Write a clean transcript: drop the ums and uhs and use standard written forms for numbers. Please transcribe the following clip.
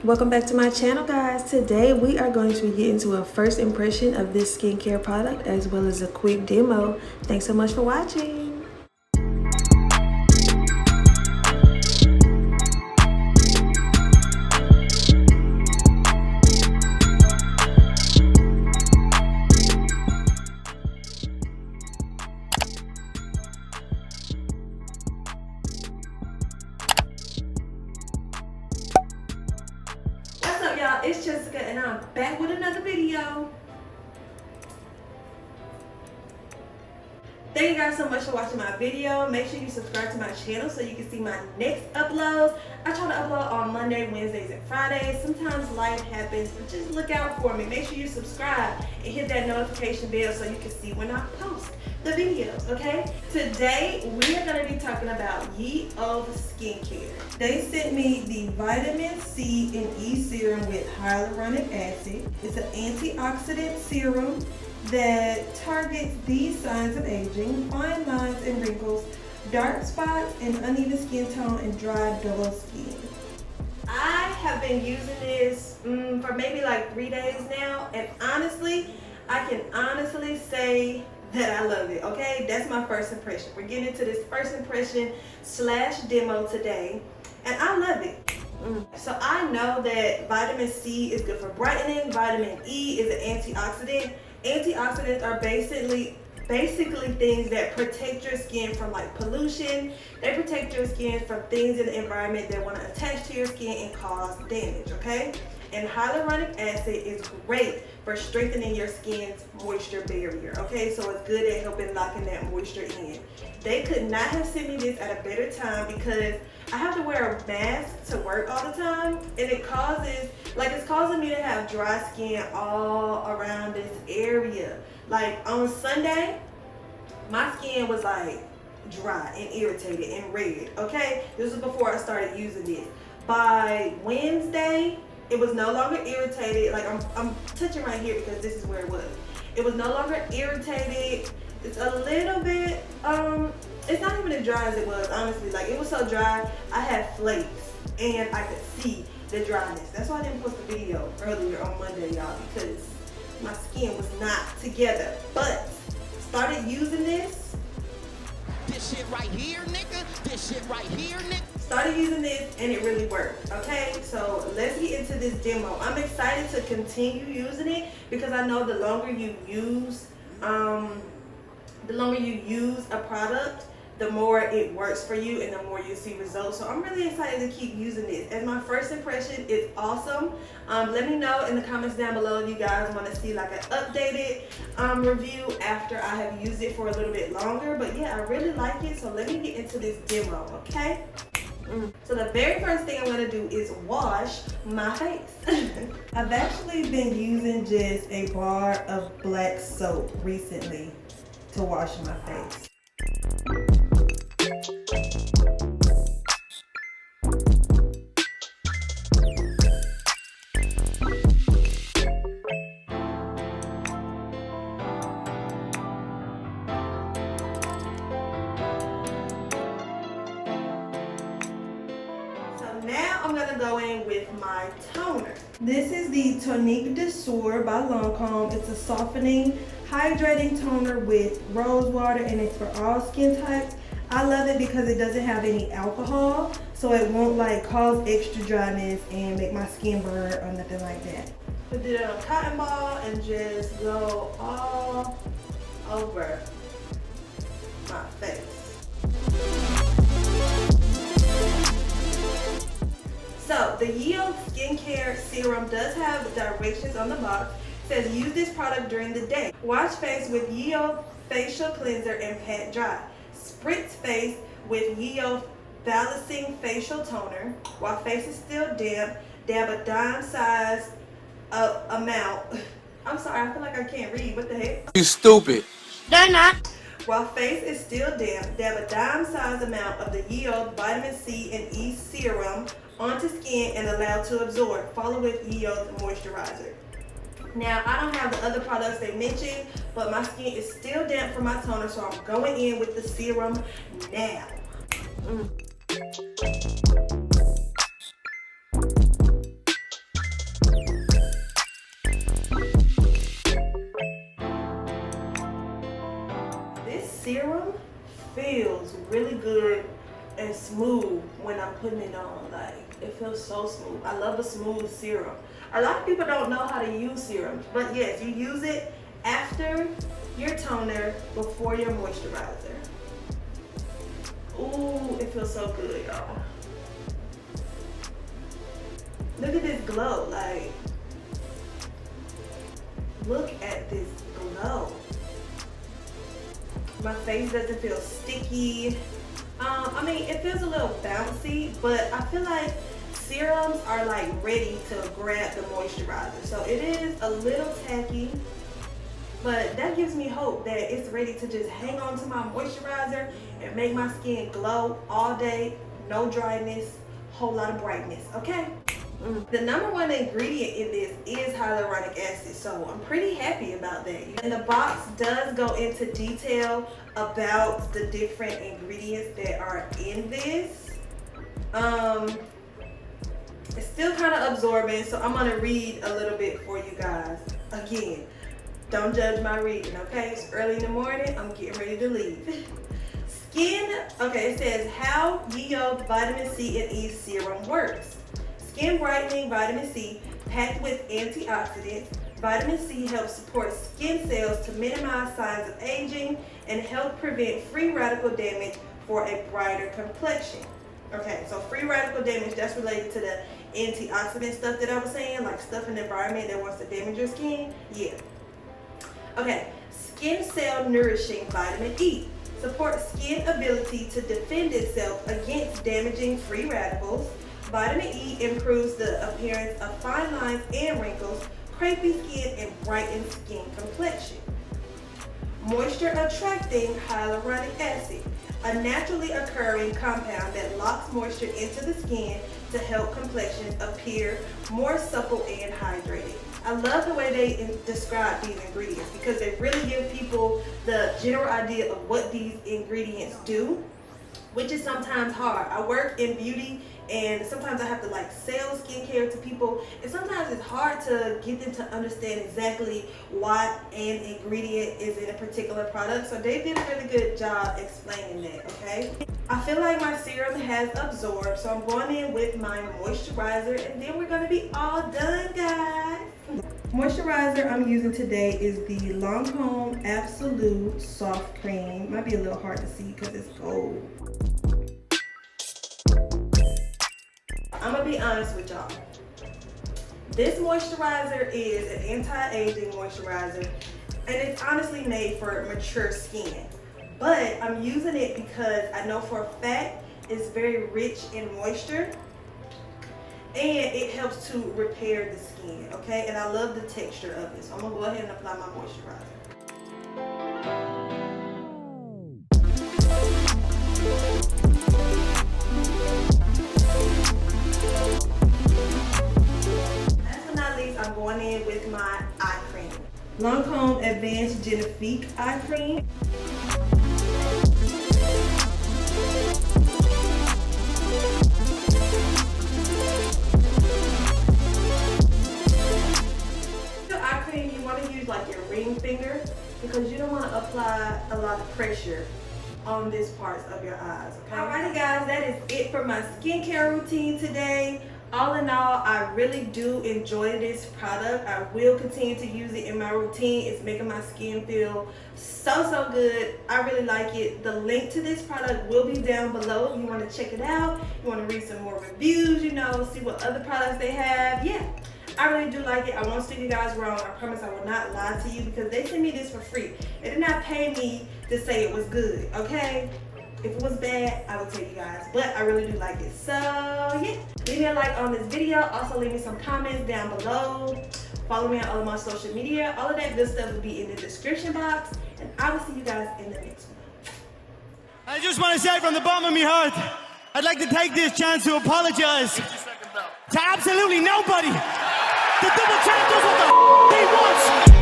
Welcome back to my channel, guys. Today we are going to be getting to a first impression of this skincare product as well as a quick demo. Thanks so much for watching. What's up, y'all? It's Jessica and I'm back with another video. Thank you guys so much for watching my video. Make sure you subscribe to my channel so you can see my next uploads. I try to upload on Monday, Wednesdays, and Fridays. Sometimes life happens, but just look out for me. Make sure you subscribe and hit that notification bell so you can see when I post the videos, okay? Today, we are gonna be talking about Yeouth skincare. They sent me the Vitamin C and E serum with hyaluronic acid. It's an antioxidant serum that targets these signs of aging: fine lines and wrinkles, dark spots and uneven skin tone, and dry, dull skin. I have been using this for maybe like 3 days now, and honestly, I can honestly say that I love it, okay? That's my first impression. We're getting into this first impression slash demo today, and I love it. So I know that vitamin C is good for brightening. Vitamin E is an antioxidant. Antioxidants are basically things that protect your skin from like pollution. They protect your skin from things in the environment that want to attach to your skin and cause damage, okay? And hyaluronic acid is great for strengthening your skin's moisture barrier, okay? So it's good at helping locking that moisture in. They could not have sent me this at a better time because I have to wear a mask to work all the time, and it's causing me to have dry skin all around this area. Like on Sunday, my skin was like dry and irritated and red, okay? This was before I started using this. By Wednesday, it was no longer irritated. Like I'm touching right here because this is where it was. It was no longer irritated. It's a little bit, it's not even as dry as it was, honestly. Like, it was so dry, I had flakes, and I could see the dryness. That's why I didn't post the video earlier on Monday, y'all, because my skin was not together. But, started using this. This shit right here, nigga. This shit right here, nigga. Started using this, and it really worked, okay? So, let's get into this demo. I'm excited to continue using it because I know the longer you use, a product, the more it works for you and the more you see results. So I'm really excited to keep using this. As my first impression, it's awesome. Let me know in the comments down below if you guys want to see like an updated review after I have used it for a little bit longer. But yeah, I really like it. So let me get into this demo, okay? So the very first thing I'm going to do is wash my face. I've actually been using just a bar of black soap recently to wash my face. Now I'm going to go in with my toner. This is the Tonique Douceur by Lancôme. It's a softening, hydrating toner with rose water, and it's for all skin types. I love it because it doesn't have any alcohol, so it won't like cause extra dryness and make my skin burn or nothing like that. Put it on a cotton ball and just go all over my face. So the Yeouth skincare serum does have directions on the box. It says use this product during the day. Wash face with Yeouth facial cleanser and pat dry. Spritz face with Yeouth balancing facial toner. While face is still damp, dab a dime size amount. I'm sorry, I feel like I can't read. What the heck? You stupid. They're not. While face is still damp, dab a dime size amount of the Yeouth Vitamin C and E serum onto skin and allow to absorb. Follow with Yeouth moisturizer. Now, I don't have the other products they mentioned, but my skin is still damp from my toner, so I'm going in with the serum now. feels really good and smooth when I'm putting it on. Like, it feels so smooth. I love a smooth serum. A lot of people don't know how to use serums, but yes, you use it after your toner, before your moisturizer. Ooh, it feels so good, y'all. Look at this glow, like, look at this glow. My face doesn't feel sticky. I mean, it feels a little bouncy, but I feel like serums are like ready to grab the moisturizer. So it is a little tacky, but that gives me hope that it's ready to just hang on to my moisturizer and make my skin glow all day, no dryness, whole lot of brightness, okay? The number one ingredient in this is hyaluronic acid, so I'm pretty happy about that. And the box does go into detail about the different ingredients that are in this. It's still kind of absorbent, so I'm gonna read a little bit for you guys. Again, don't judge my reading, okay? It's early in the morning, I'm getting ready to leave. Skin, okay, it says how Yeouth Vitamin C and E Serum works. Skin brightening vitamin C packed with antioxidants. Vitamin C helps support skin cells to minimize signs of aging and help prevent free radical damage for a brighter complexion. Okay, so free radical damage, that's related to the antioxidant stuff that I was saying, like stuff in the environment that wants to damage your skin. Yeah. Okay, skin cell nourishing vitamin E supports skin ability to defend itself against damaging free radicals. Vitamin E improves the appearance of fine lines and wrinkles, crepey skin, and brightened skin complexion. Moisture attracting hyaluronic acid, a naturally occurring compound that locks moisture into the skin to help complexions appear more supple and hydrated. I love the way they describe these ingredients because they really give people the general idea of what these ingredients do, which is sometimes hard. I work in beauty and sometimes I have to like sell skincare to people, and sometimes it's hard to get them to understand exactly what an ingredient is in a particular product. So they did a really good job explaining that, okay? I feel like my serum has absorbed, so I'm going in with my moisturizer and then we're gonna be all done, guys. Moisturizer I'm using today is the Lancôme Absolue Soft Cream. Might be a little hard to see because it's gold. I'm gonna be honest with y'all. This moisturizer is an anti-aging moisturizer and it's honestly made for mature skin. But I'm using it because I know for a fact it's very rich in moisture and it helps to repair the skin, okay? And I love the texture of it. So I'm gonna go ahead and apply my moisturizer. Last but not least, I'm going in with my eye cream. Lancôme Advanced Genifique Eye Cream. Like your ring finger, because you don't want to apply a lot of pressure on this part of your eyes, okay? Alrighty guys, that is it for my skincare routine today. All in all, I really do enjoy this product. I will continue to use it in my routine. It's making my skin feel so good. I really like it. The link to this product will be down below if you want to check it out. You want to read some more reviews, you know, see what other products they have. Yeah, I really do like it. I won't steer you guys wrong. I promise I will not lie to you because they sent me this for free. They did not pay me to say it was good, okay? If it was bad, I would tell you guys, but I really do like it. So yeah, leave me a like on this video. Also leave me some comments down below. Follow me on all of my social media. All of that good stuff will be in the description box, and I will see you guys in the next one. I just want to say from the bottom of my heart, I'd like to take this chance to apologize to absolutely nobody. The double champ does what the f he wants.